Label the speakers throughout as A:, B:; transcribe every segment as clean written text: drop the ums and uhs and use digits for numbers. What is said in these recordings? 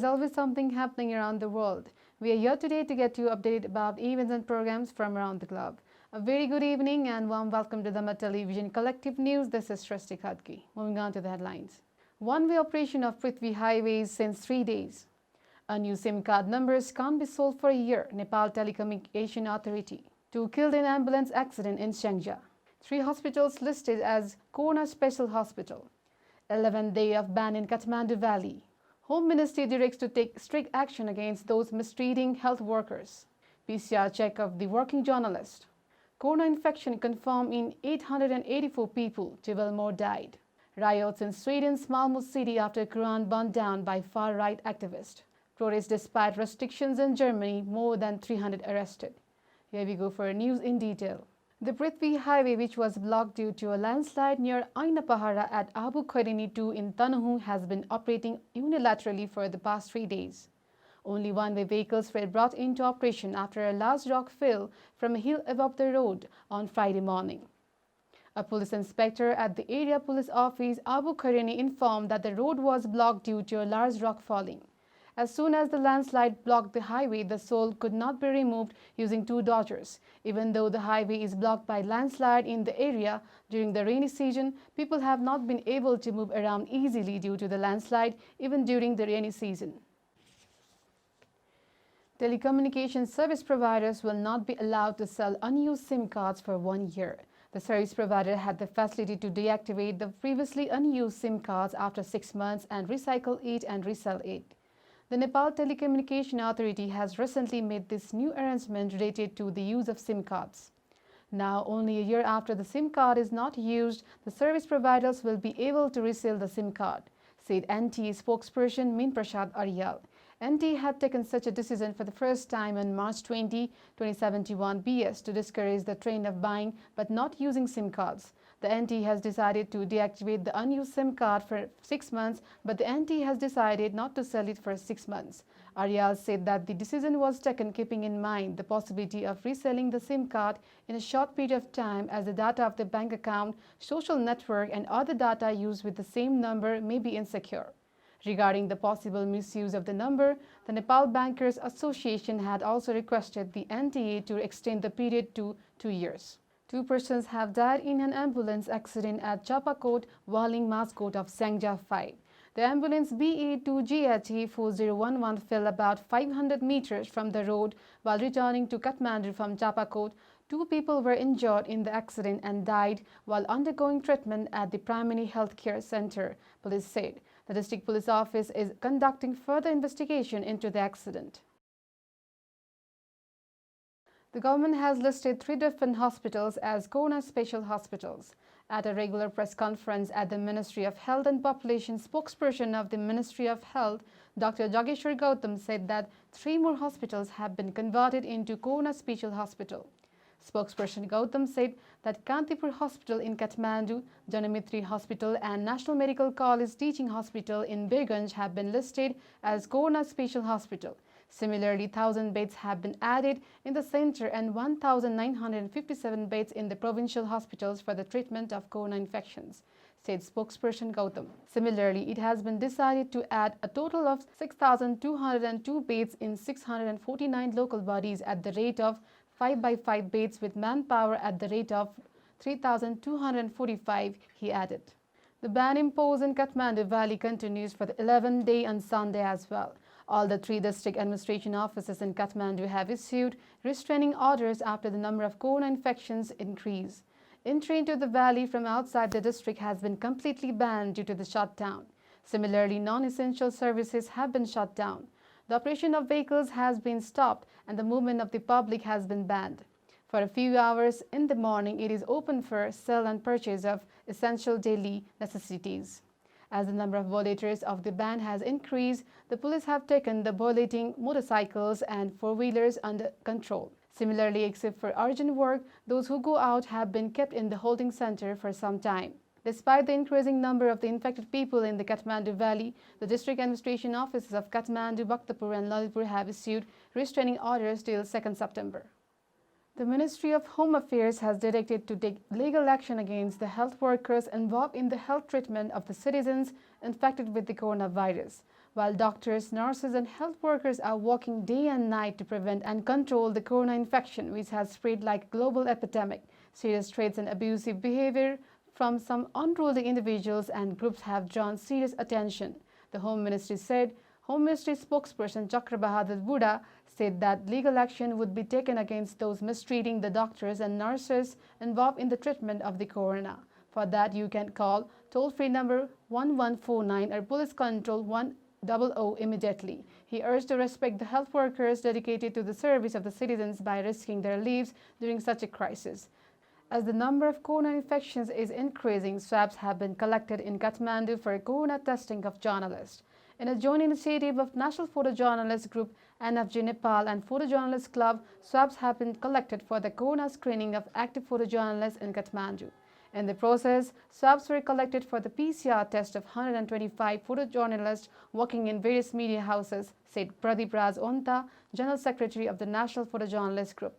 A: is always something happening around the world. We are here today to get you updated about events and programs from around the globe. A very good evening and warm welcome to Dharma Television Collective News. This is Shresti Khadki. Moving on to the headlines. One-way operation of Prithvi highways since 3 days. A new SIM card numbers can't be sold for a year, Nepal Telecommunication Authority. 2 killed in ambulance accident in Shangja. 3 hospitals listed as Corona Special Hospital. 11th day of ban in Kathmandu Valley. Home Ministry directs to take strict action against those mistreating health workers. PCR check of the working journalist. Corona infection confirmed in 884 people, 12 more died. Riots in Sweden's Malmö city after Quran burned down by far-right activists. Protests despite restrictions in Germany, more than 300 arrested. Here we go for news in detail. The Prithvi highway, which was blocked due to a landslide near Ainapahara at Abu Khairini 2 in Tanahu, has been operating unilaterally for the past 3 days. Only one-way vehicles were brought into operation after a large rock fell from a hill above the road on Friday morning. A police inspector at the area police office Abu Khairini informed that the road was blocked due to a large rock falling. As soon as the landslide blocked the highway, the soil could not be removed using 2 dodgers. Even though the highway is blocked by landslide in the area during the rainy season, people have not been able to move around easily due to the landslide even during the rainy season. Telecommunication service providers will not be allowed to sell unused SIM cards for 1 year. The service provider had the facility to deactivate the previously unused SIM cards after 6 months and recycle it and resell it. The Nepal Telecommunication Authority has recently made this new arrangement related to the use of SIM cards. Now, only a year after the SIM card is not used, the service providers will be able to resell the SIM card, said NT spokesperson Min Prasad Aryal. NT had taken such a decision for the first time on March 20, 2071 BS to discourage the trend of buying but not using SIM cards. The NT has decided to deactivate the unused SIM card for 6 months, but the NT has decided not to sell it for 6 months. Aryal said that the decision was taken keeping in mind the possibility of reselling the SIM card in a short period of time, as the data of the bank account, social network and other data used with the same number may be insecure. Regarding the possible misuse of the number, the Nepal Bankers Association had also requested the NTA to extend the period to 2 years. 2 persons have died in an ambulance accident at Chapakot, Waling Mascot of Sangja 5. The ambulance BA2GHE 4011 fell about 500 meters from the road while returning to Kathmandu from Chapakot. 2 people were injured in the accident and died while undergoing treatment at the Primary Health Care Center, police said. The district police office is conducting further investigation into the accident. The government has listed 3 different hospitals as Corona Special Hospitals. At a regular press conference at the Ministry of Health and Population, spokesperson of the Ministry of Health, Dr. Jageshwar Gautam, said that 3 more hospitals have been converted into Corona Special Hospital. Spokesperson Gautam said that Kantipur Hospital in Kathmandu, Janamitri Hospital and National Medical College Teaching Hospital in Birganj have been listed as Corona Special Hospital. Similarly, 1,000 beds have been added in the center and 1,957 beds in the provincial hospitals for the treatment of corona infections, said spokesperson Gautam. Similarly, it has been decided to add a total of 6,202 beds in 649 local bodies at the rate of 5/5 beds with manpower at the rate of 3,245, he added. The ban imposed in Kathmandu Valley continues for the 11th day on Sunday as well. All the 3 district administration offices in Kathmandu have issued restraining orders after the number of corona infections increase. Entry into the valley from outside the district has been completely banned due to the shutdown. Similarly, non-essential services have been shut down. The operation of vehicles has been stopped and the movement of the public has been banned. For a few hours in the morning, it is open for sale and purchase of essential daily necessities. As the number of violators of the ban has increased, the police have taken the violating motorcycles and 4-wheelers under control. Similarly, except for urgent work, those who go out have been kept in the holding center for some time. Despite the increasing number of the infected people in the Kathmandu Valley, the district administration offices of Kathmandu, Bhaktapur and Lalitpur have issued restraining orders till 2nd September. The Ministry of Home Affairs has directed to take legal action against the health workers involved in the health treatment of the citizens infected with the coronavirus. while doctors, nurses and health workers are working day and night to prevent and control the corona infection, which has spread like a global epidemic. Serious threats and abusive behavior from some unruly individuals and groups have drawn serious attention. The Home Ministry said. Home Ministry spokesperson Chakra Bahadur Buddha said that legal action would be taken against those mistreating the doctors and nurses involved in the treatment of the corona. For that, you can call toll-free number 1149 or police control 100 immediately. He urged to respect the health workers dedicated to the service of the citizens by risking their lives during such a crisis. As the number of corona infections is increasing, swabs have been collected in Kathmandu for corona testing of journalists. In a joint initiative of National Photojournalist Group, NFG Nepal and Photojournalist Club, swabs have been collected for the corona screening of active photojournalists in Kathmandu. In the process, swabs were collected for the PCR test of 125 photojournalists working in various media houses, said Pradeep Raj Onta, General Secretary of the National Photojournalist Group.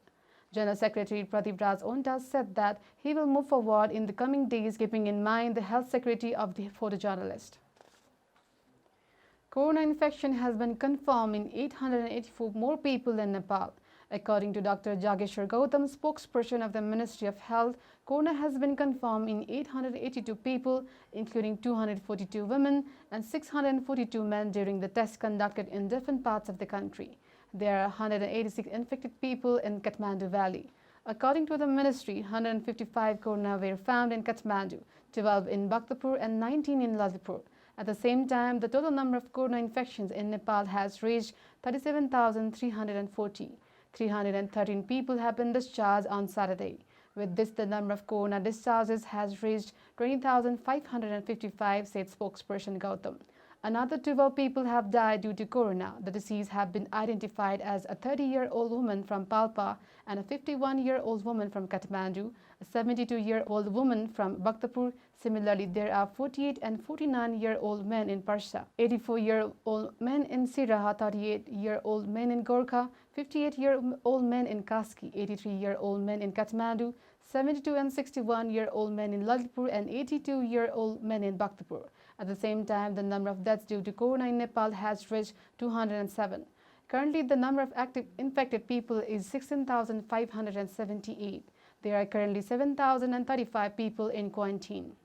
A: General Secretary Pradeep Raj Onta said that he will move forward in the coming days, keeping in mind the health security of the photojournalist. Corona infection has been confirmed in 884 more people in Nepal. According to Dr. Jageshwar Gautam, spokesperson of the Ministry of Health, corona has been confirmed in 882 people, including 242 women and 642 men during the tests conducted in different parts of the country. There are 186 infected people in Kathmandu Valley. According to the ministry, 155 corona were found in Kathmandu, 12 in Bhaktapur and 19 in Lalitpur. At the same time, the total number of corona infections in Nepal has reached 37,340. 313 people have been discharged on Saturday. With this, the number of corona discharges has reached 20,555, said spokesperson Gautam. Another 12 people have died due to corona. The deceased have been identified as a 30-year-old woman from Palpa and a 51-year-old woman from Kathmandu, a 72-year-old woman from Bhaktapur. Similarly, there are 48 and 49-year-old men in Parsa, 84-year-old men in Siraha, 38-year-old men in Gorkha, 58-year-old men in Kaski, 83-year-old men in Kathmandu, 72 and 61-year-old men in Lalitpur and 82-year-old men in Bhaktapur. At the same time, the number of deaths due to corona in Nepal has reached 207. Currently, the number of active infected people is 16,578. There are currently 7,035 people in quarantine.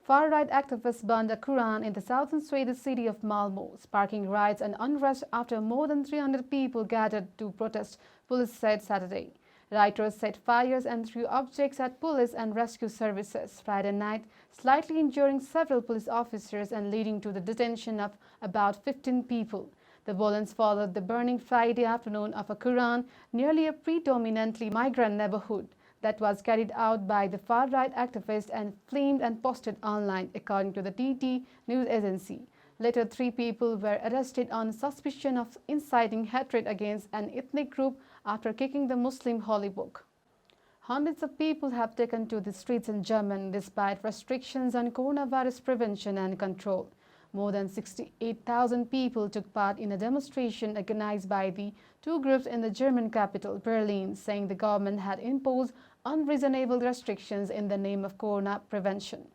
A: Far-right activists burned a Quran in the southern Swedish city of Malmö, sparking riots and unrest after more than 300 people gathered to protest, police said Saturday. Rioters set fires and threw objects at police and rescue services Friday night, slightly injuring several police officers and leading to the detention of about 15 people. The violence followed the burning Friday afternoon of a Quran nearly a predominantly migrant neighborhood that was carried out by the far-right activists and filmed and posted online, according to the TT news agency. Later, 3 people were arrested on suspicion of inciting hatred against an ethnic group after kicking the Muslim holy book. Hundreds of people have taken to the streets in Germany despite restrictions on coronavirus prevention and control. More than 68,000 people took part in a demonstration organized by the 2 groups in the German capital, Berlin, saying the government had imposed unreasonable restrictions in the name of corona prevention.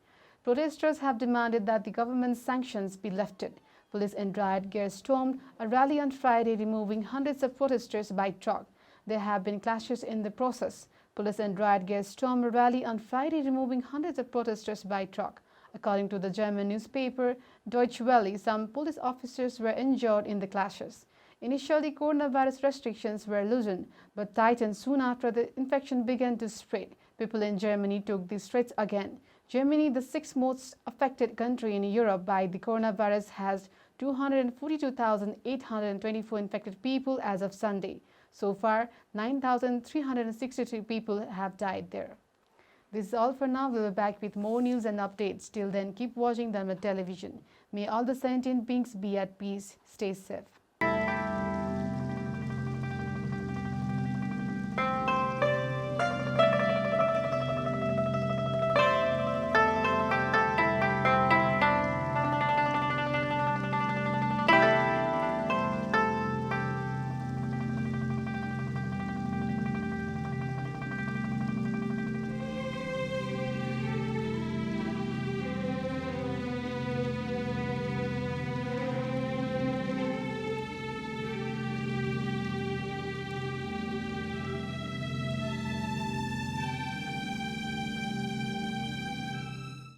A: Protesters have demanded that the government's sanctions be lifted. Police in riot gear stormed a rally on Friday, removing hundreds of protesters by truck. There have been clashes in the process. Police in riot gear stormed a rally on Friday, removing hundreds of protesters by truck. According to the German newspaper Deutsche Welle, some police officers were injured in the clashes. Initially, coronavirus restrictions were loosened, but tightened soon after the infection began to spread. People in Germany took the streets again. Germany, the 6th most affected country in Europe by the coronavirus, has 242,824 infected people as of Sunday. So far, 9,363 people have died there. This is all for now. We'll be back with more news and updates. Till then, keep watching Dharma television. May all the sentient beings be at peace. Stay safe.